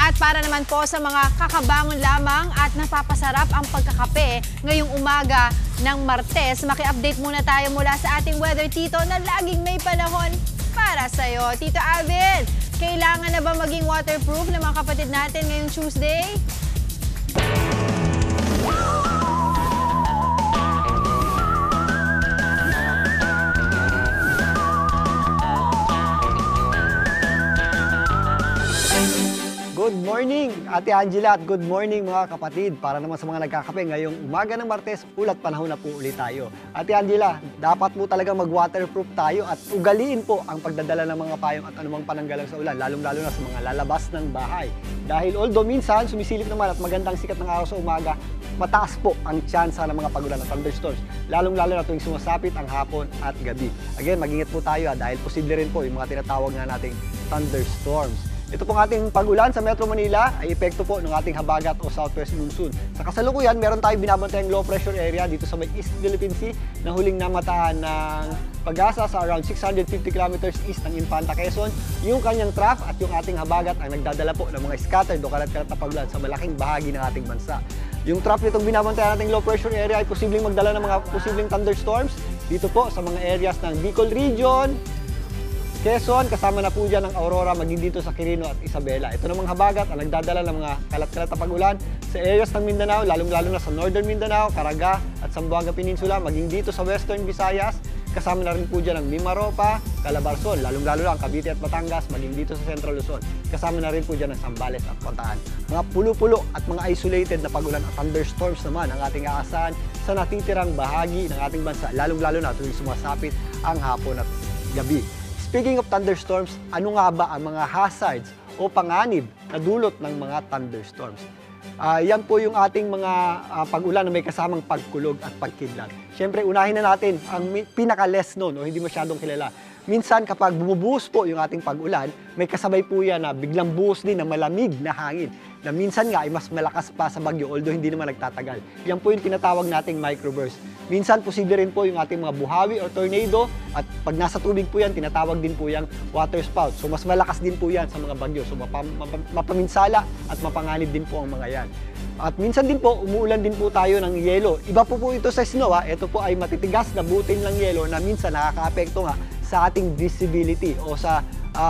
At para naman po sa mga kakabangon lamang at napapasarap ang pagkakape ngayong umaga ng Martes, maki-update muna tayo mula sa ating weather tito na laging may panahon para sa'yo. Tito Alvin, kailangan na ba maging waterproof ng mga kapatid natin ngayong Tuesday? Good morning, Ate Angela, at good morning mga kapatid. Para naman sa mga nagkakape, ngayong umaga ng Martes, ulat panahon na po ulit tayo. Ate Angela, dapat po talaga mag-waterproof tayo at ugaliin po ang pagdadala ng mga payong at anumang pananggalang sa ulan, lalong-lalo na sa mga lalabas ng bahay. Dahil although minsan sumisilip naman at magandang sikat ng araw sa umaga, mataas po ang tsansa ng mga pagulan at thunderstorms, lalong-lalo na tuwing sumasapit ang hapon at gabi. Again, mag-ingat po tayo dahil posible rin po yung mga tinatawag nga nating thunderstorms. Ito pong ating pag-ulan sa Metro Manila ay epekto po ng ating habagat o southwest monsoon. Sa kasalukuyan, meron tayong binabantayang low pressure area dito sa may East Philippine Sea na huling namataan ng Pag-asa sa around 650 kilometers east ng Infanta, Quezon. Yung kanyang trough at yung ating habagat ang nagdadala po ng mga scattered o kalat-kalat na pag-ulan sa malaking bahagi ng ating bansa. Yung trough nitong binabantayan nating low pressure area ay posibleng magdala ng mga posibleng thunderstorms dito po sa mga areas ng Bicol Region, Quezon, kasama na po dyan ang Aurora, maging dito sa Quirino at Isabela. Ito namang habagat ang nagdadala ng mga kalat-kalat na pag-ulan sa areas ng Mindanao, lalong-lalo na sa Northern Mindanao, Caraga at Zamboanga Peninsula, maging dito sa Western Visayas. Kasama na rin po dyan ang Mimaropa, Calabarzon, lalong-lalo na ang Cavite at Batangas, maging dito sa Central Luzon. Kasama na rin po dyan ang Zambales at Bataan. Mga pulo-pulo at mga isolated na pag-ulan at thunderstorms naman ang ating aasahan sa natitirang bahagi ng ating bansa, lalong-lalo na tuwing sumasapit ang hapon at gabi. Speaking of thunderstorms, ano nga ba ang mga hazards o panganib na dulot ng mga thunderstorms? Yan po yung ating mga pag-ulan na may kasamang pagkulog at pagkidlat. Siyempre, unahin na natin ang pinaka-less known o hindi masyadong kilala. Minsan kapag bumubuhos po yung ating pag-ulan, may kasabay po yan na biglang buhos din ng malamig na hangin na minsan nga ay mas malakas pa sa bagyo although hindi naman nagtatagal. Yan po yung tinatawag nating microburst. Minsan posible rin po yung ating mga buhawi o tornado at pag nasa tubig po yan, tinatawag din po yung water spout. So mas malakas din po yan sa mga bagyo. So mapaminsala at mapanganib din po ang mga yan. At minsan din po, umuulan din po tayo ng yelo. Iba po ito sa snow. Ito po ay matitigas na butil ng yelo na minsan nakaka-apekto nga sa ating visibility o sa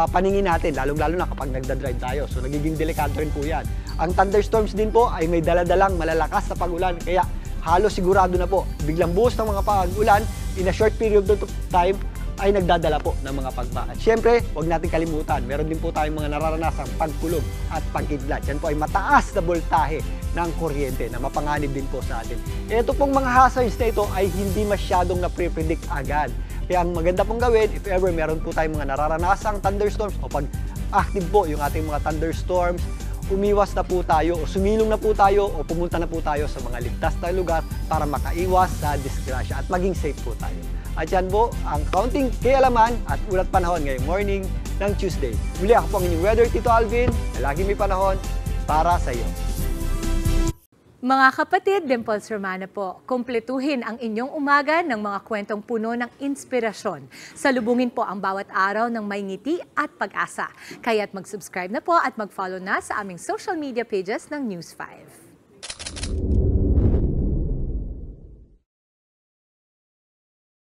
paningin natin, lalong-lalo na kapag nagdadrive tayo. So nagiging delikado rin po yan. Ang thunderstorms din po ay may daladalang malalakas na pag-ulan. Kaya halos sigurado na po, biglang buhos ng mga pag-ulan in a short period of time ay nagdadala po ng mga pagba. At syempre, huwag natin kalimutan, meron din po tayong mga nararanasang pagkulog at pagkidlat. Yan po ay mataas na voltahe ng kuryente na mapanganib din po sa atin. Ito pong mga hazards na ito ay hindi masyadong na-predict agad. Kaya ang maganda pong gawin, if ever meron po tayong mga nararanasang thunderstorms o pag active po yung ating mga thunderstorms, umiwas na po tayo o sumilong na po tayo o pumunta na po tayo sa mga ligtas na lugar para makaiwas sa disgrasya at maging safe po tayo. At yan po ang kaunting kialaman at ulat panahon ngayong morning ng Tuesday. Muli ako po ang inyong weather, Tito Alvin, na lagi may panahon para sa iyo. Mga kapatid, Dimples Romana po, kumpletuhin ang inyong umaga ng mga kwentong puno ng inspirasyon. Salubungin po ang bawat araw ng may ngiti at pag-asa. Kaya't mag-subscribe na po at mag-follow na sa aming social media pages ng News 5.